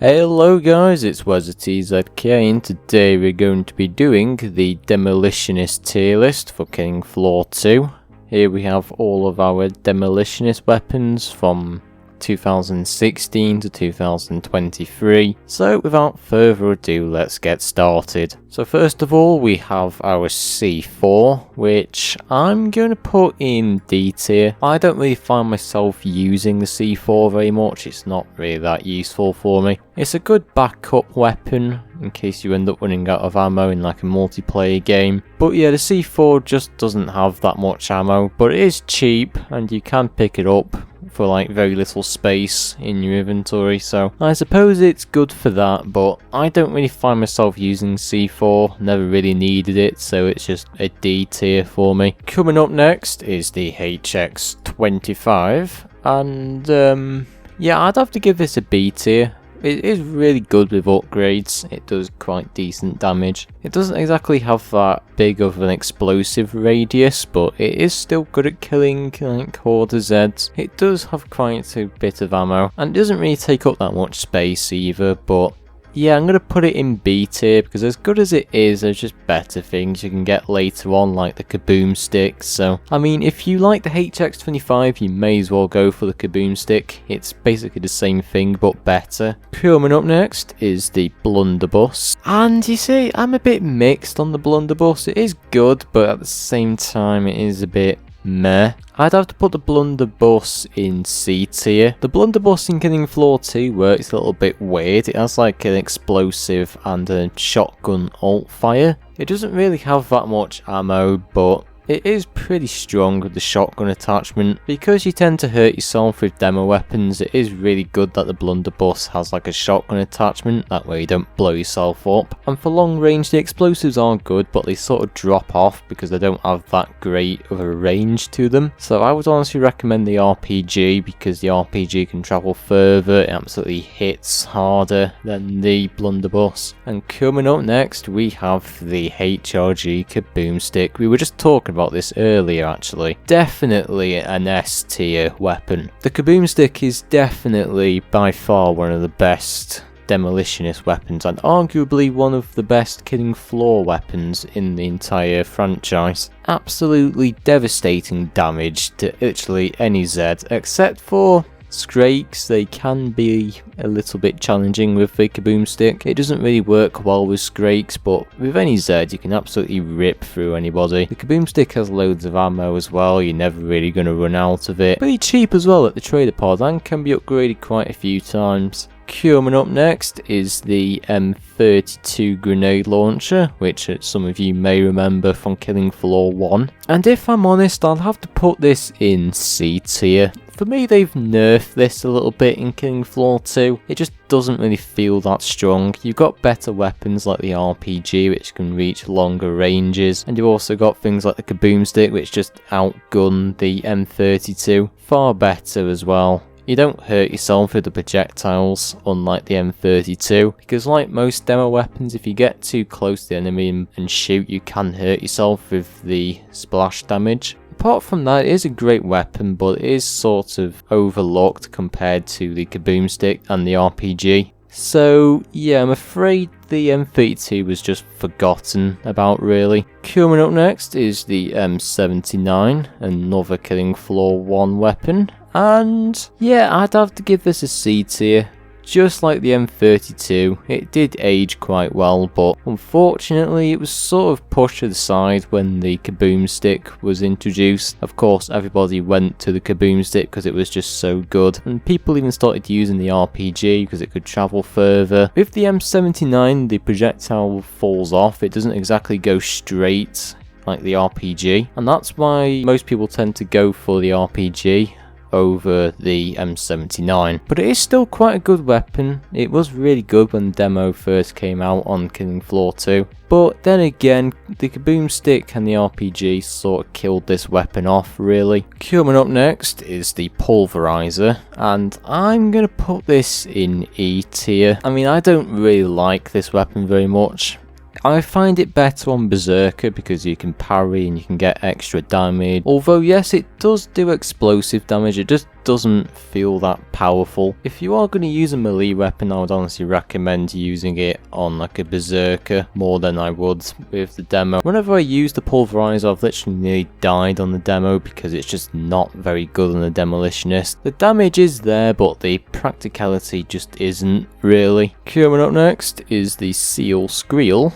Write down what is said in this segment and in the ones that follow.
Hello guys, it's WazzaTZK and today we're going to be doing the Demolitionist tier list for Killing Floor 2. Here we have all of our Demolitionist weapons from 2016 to 2023. So without further ado, let's get started. So first of all, we have our C4, which I'm going to put in D tier. I don't really find myself using the C4 very much. It's not really that useful for me. It's a good backup weapon in case you end up running out of ammo in like a multiplayer game. But yeah, the C4 just doesn't have that much ammo, but it is cheap and you can pick it up for like very little space in your inventory, so I suppose it's good for that, but I don't really find myself using C4, never really needed it, so it's just a D tier for me. Coming up next is the HX25, and yeah, I'd have to give this a B tier. It is really good with upgrades, it does quite decent damage. It doesn't exactly have that big of an explosive radius, but it is still good at killing like Horde Zeds. It does have quite a bit of ammo, and it doesn't really take up that much space either, but yeah, I'm going to put it in B tier because as good as it is, there's just better things you can get later on, like the Kaboom Stick. So, I mean, if you like the HX25, you may as well go for the Kaboom Stick. It's basically the same thing, but better. Coming up next is the Blunderbuss. And you see, I'm a bit mixed on the Blunderbuss. It is good, but at the same time, it is a bit meh. I'd have to put the Blunderbuss in C tier. The Blunderbuss in Killing Floor 2 works a little bit weird. It has like an explosive and a shotgun alt fire. It doesn't really have that much ammo, but it is pretty strong with the shotgun attachment. Because you tend to hurt yourself with demo weapons, it is really good that the Blunderbuss has like a shotgun attachment, that way you don't blow yourself up. And for long range, the explosives are good, but they sort of drop off because they don't have that great of a range to them. So I would honestly recommend the RPG because the RPG can travel further, it absolutely hits harder than the Blunderbuss. And coming up next, we have the HRG Kaboom Stick. We were just talking about this earlier actually. Definitely an S tier weapon. The Kaboom Stick is definitely by far one of the best Demolitionist weapons and arguably one of the best Killing Floor weapons in the entire franchise. Absolutely devastating damage to literally any Zed except for Skrakes. They can be a little bit challenging with the Kaboom Stick. It doesn't really work well with Skrakes, but with any Zed you can absolutely rip through anybody. The Kaboom Stick has loads of ammo as well, you're never really going to run out of it. Pretty cheap as well at the trader pod and can be upgraded quite a few times. Coming up next is the M32 grenade launcher, which some of you may remember from Killing Floor 1. And if I'm honest, I'll have to put this in C tier. For me, they've nerfed this a little bit in Killing Floor 2. It just doesn't really feel that strong. You've got better weapons like the RPG, which can reach longer ranges. And you've also got things like the Kaboom Stick, which just outgun the M32. Far better as well. You don't hurt yourself with the projectiles, unlike the M32, because like most demo weapons, if you get too close to the enemy and shoot, you can hurt yourself with the splash damage. Apart from that, it is a great weapon, but it is sort of overlooked compared to the Kaboom Stick and the RPG. So yeah, I'm afraid the M32 was just forgotten about really. Coming up next is the M79, another Killing Floor 1 weapon. And yeah, I'd have to give this a C tier. Just like the M32, it did age quite well, but unfortunately it was sort of pushed to the side when the Kaboom Stick was introduced. Of course, everybody went to the Kaboom Stick because it was just so good, and people even started using the RPG because it could travel further. With the M79, the projectile falls off, it doesn't exactly go straight like the RPG, and that's why most people tend to go for the RPG over the M79, but it is still quite a good weapon. It was really good when the demo first came out on Killing Floor 2, but then again, the Kaboom Stick and the RPG sort of killed this weapon off really. Coming up next is the Pulverizer, and I'm gonna put this in E tier. I mean, I don't really like this weapon very much. I find it better on Berserker because you can parry and you can get extra damage. Although yes, it does do explosive damage, it just doesn't feel that powerful. If you are going to use a melee weapon, I would honestly recommend using it on like a Berserker more than I would with the demo. Whenever I use the Pulverizer, I've literally nearly died on the demo because it's just not very good on the Demolitionist. The damage is there, but the practicality just isn't really. Coming up next is the Seal Squeal.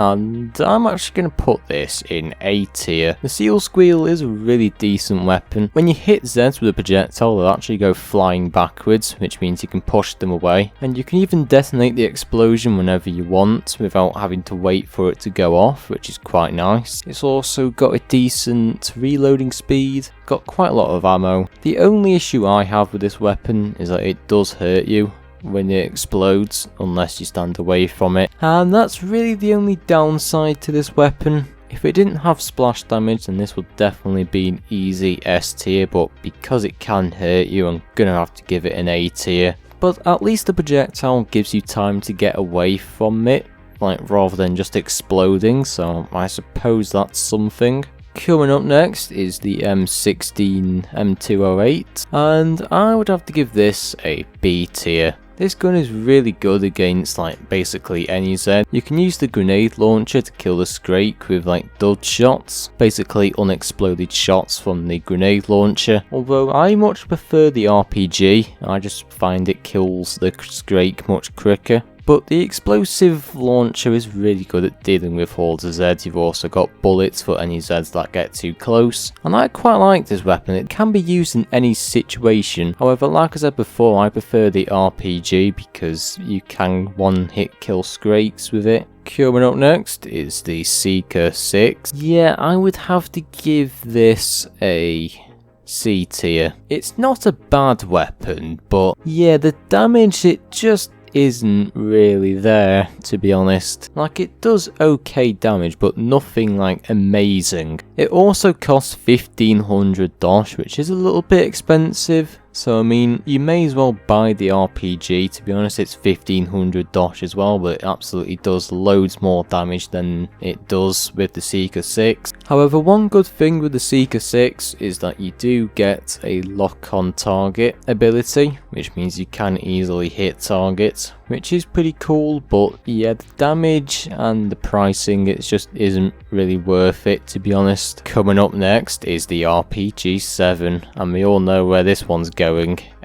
And I'm actually going to put this in A tier. The Seal Squeal is a really decent weapon. When you hit Zeds with a projectile, they'll actually go flying backwards, which means you can push them away. And you can even detonate the explosion whenever you want, without having to wait for it to go off, which is quite nice. It's also got a decent reloading speed, got quite a lot of ammo. The only issue I have with this weapon is that it does hurt you when it explodes, unless you stand away from it. And that's really the only downside to this weapon. If it didn't have splash damage, then this would definitely be an easy S tier, but because it can hurt you, I'm gonna have to give it an A tier. But at least the projectile gives you time to get away from it, like rather than just exploding, so I suppose that's something. Coming up next is the M16 M208, and I would have to give this a B tier. This gun is really good against like basically any Z. You can use the grenade launcher to kill the Scrake with like dud shots, basically unexploded shots from the grenade launcher. Although I much prefer the RPG, I just find it kills the Scrake much quicker. But the explosive launcher is really good at dealing with hordes of Zeds. You've also got bullets for any Zeds that get too close. And I quite like this weapon. It can be used in any situation. However, like I said before, I prefer the RPG because you can one-hit kill Scrakes with it. Coming up next is the Seeker 6. Yeah, I would have to give this a C tier. It's not a bad weapon, but yeah, the damage, it just isn't really there, to be honest. Like, it does okay damage, but nothing like amazing. It also costs $1,500, which is a little bit expensive. So I mean, you may as well buy the RPG. To be honest, it's $1,500 as well, but it absolutely does loads more damage than it does with the Seeker 6. However, one good thing with the Seeker 6 is that you do get a lock on target ability, which means you can easily hit targets, which is pretty cool. But yeah, the damage and the pricing, it just isn't really worth it, to be honest. Coming up next is the RPG 7, and we all know where this one's going.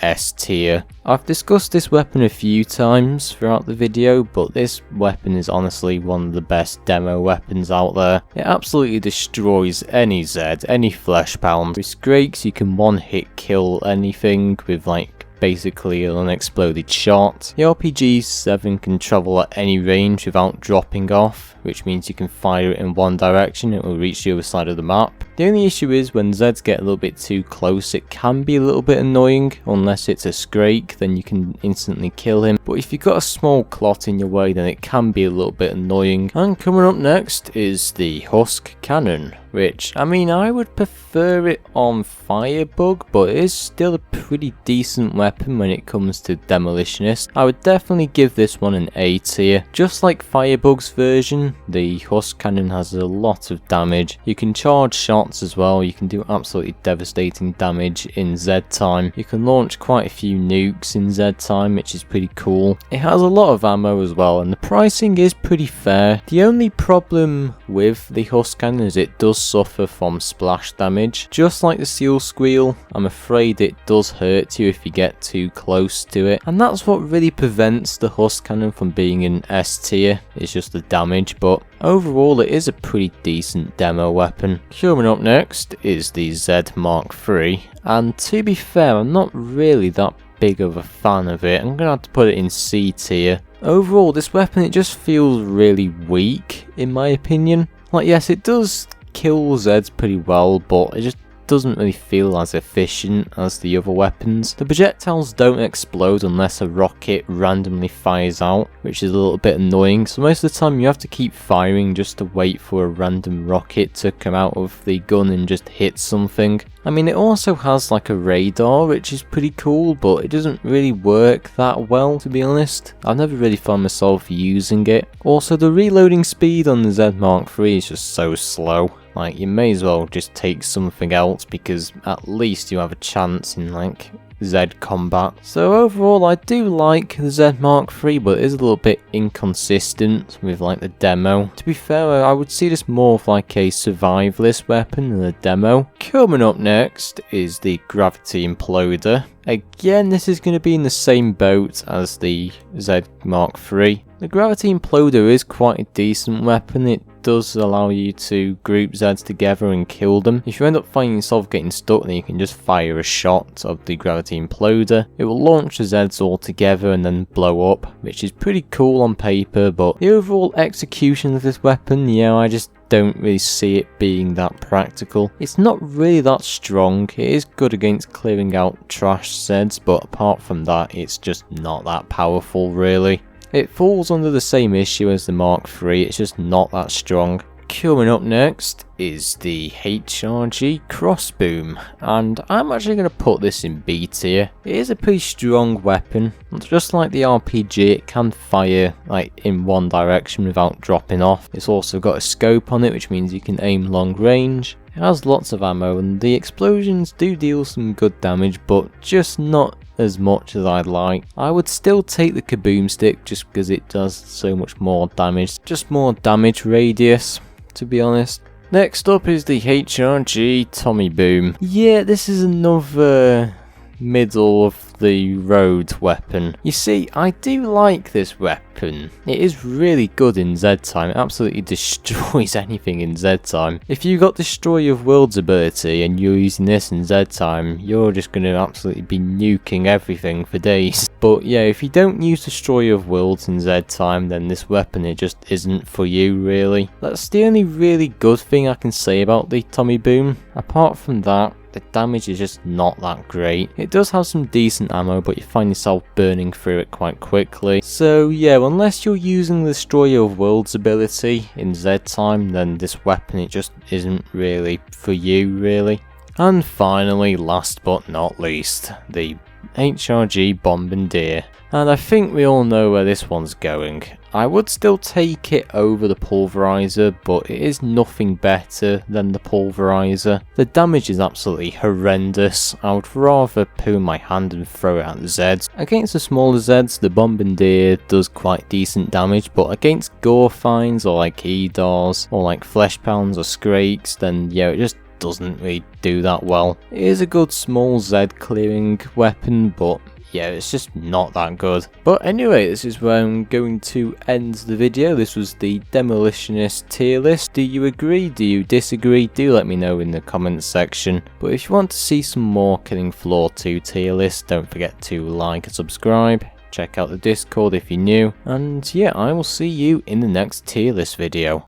S tier. I've discussed this weapon a few times throughout the video, but this weapon is honestly one of the best demo weapons out there. It absolutely destroys any Zed, any flesh pound. With Scrakes, you can one-hit kill anything with like basically an unexploded shot. The RPG-7 can travel at any range without dropping off, which means you can fire it in one direction, it will reach the other side of the map. The only issue is when Zeds get a little bit too close, it can be a little bit annoying. Unless it's a Scrake, then you can instantly kill him. But if you've got a small clot in your way, then it can be a little bit annoying. And coming up next is the Husk Cannon, which, I mean, I would prefer it on Firebug, but it is still a pretty decent weapon when it comes to Demolitionist. I would definitely give this one an A tier. Just like Firebug's version, the Husk Cannon has a lot of damage. You can charge shots as well, you can do absolutely devastating damage in Z time. You can launch quite a few nukes in Z time, which is pretty cool. It has a lot of ammo as well, and the pricing is pretty fair. The only problem with the Husk Cannon is it does suffer from splash damage. Just like the Seal Squeal, I'm afraid it does hurt you if you get too close to it, and that's what really prevents the Husk Cannon from being an S tier. It's just the damage, but overall it is a pretty decent demo weapon. Coming up next is the Z Mark III, and to be fair, I'm not really that big of a fan of it. I'm gonna have to put it in C tier. Overall, this weapon, it just feels really weak in my opinion. Like, yes, it does kill Zeds pretty well, but it just doesn't really feel as efficient as the other weapons. The projectiles don't explode unless a rocket randomly fires out, which is a little bit annoying, so most of the time you have to keep firing just to wait for a random rocket to come out of the gun and just hit something. I mean, it also has like a radar, which is pretty cool, but it doesn't really work that well, to be honest. I've never really found myself using it. Also, the reloading speed on the Z Mark III is just so slow. Like, you may as well just take something else, because at least you have a chance in like Z combat. So overall, I do like the Z Mark III, but it is a little bit inconsistent with like the demo. To be fair, I would see this more of like a survivalist weapon than a demo. Coming up next is the Gravity Imploder. Again, this is going to be in the same boat as the Z Mark III. The Gravity Imploder is quite a decent weapon. It does allow you to group Zeds together and kill them. If you end up finding yourself getting stuck, then you can just fire a shot of the Gravity Imploder. It will launch the Zeds all together and then blow up, which is pretty cool on paper, but the overall execution of this weapon, yeah, I just don't really see it being that practical. It's not really that strong. It is good against clearing out trash Zeds, but apart from that, it's just not that powerful really. It falls under the same issue as the Mark III, it's just not that strong. Coming up next is the HRG Crossboom, and I'm actually going to put this in B tier. It is a pretty strong weapon. Just like the RPG, it can fire like in one direction without dropping off. It's also got a scope on it, which means you can aim long range. It has lots of ammo, and the explosions do deal some good damage, but just not as much as I'd like. I would still take the Kaboom Stick just because it does so much more damage. Just more damage radius, to be honest. Next up is the HRG Tommy Boom. Yeah, this is another middle of the road weapon. You see, I do like this weapon. It is really good in Z time. It absolutely destroys anything in Z time. If you got Destroyer of Worlds ability and you're using this in Z time, you're just going to absolutely be nuking everything for days. But yeah, if you don't use Destroyer of Worlds in Z time, then this weapon, it just isn't for you really. That's the only really good thing I can say about the Tommy Boom. Apart from that, the damage is just not that great. It does have some decent ammo, but you find yourself burning through it quite quickly. So yeah, unless you're using the Destroyer of Worlds ability in Z time, then this weapon, it just isn't really for you really. And finally, last but not least, the HRG Bombardier. And I think we all know where this one's going. I would still take it over the Pulverizer, but it is nothing better than the Pulverizer. The damage is absolutely horrendous. I would rather put in my hand and throw it at the Zeds. Against the smaller Zeds, the Bombardier does quite decent damage, but against Gorefines or like Edars or like Flesh Pounds or Skrakes, then yeah, it just doesn't really do that well. It is a good small Z clearing weapon, but yeah, it's just not that good. But anyway, this is where I'm going to end the video. This was the Demolitionist tier list. Do you agree? Do you disagree? Do let me know in the comments section. But if you want to see some more Killing Floor 2 tier lists, don't forget to like and subscribe. Check out the Discord if you're new. And yeah, I will see you in the next tier list video.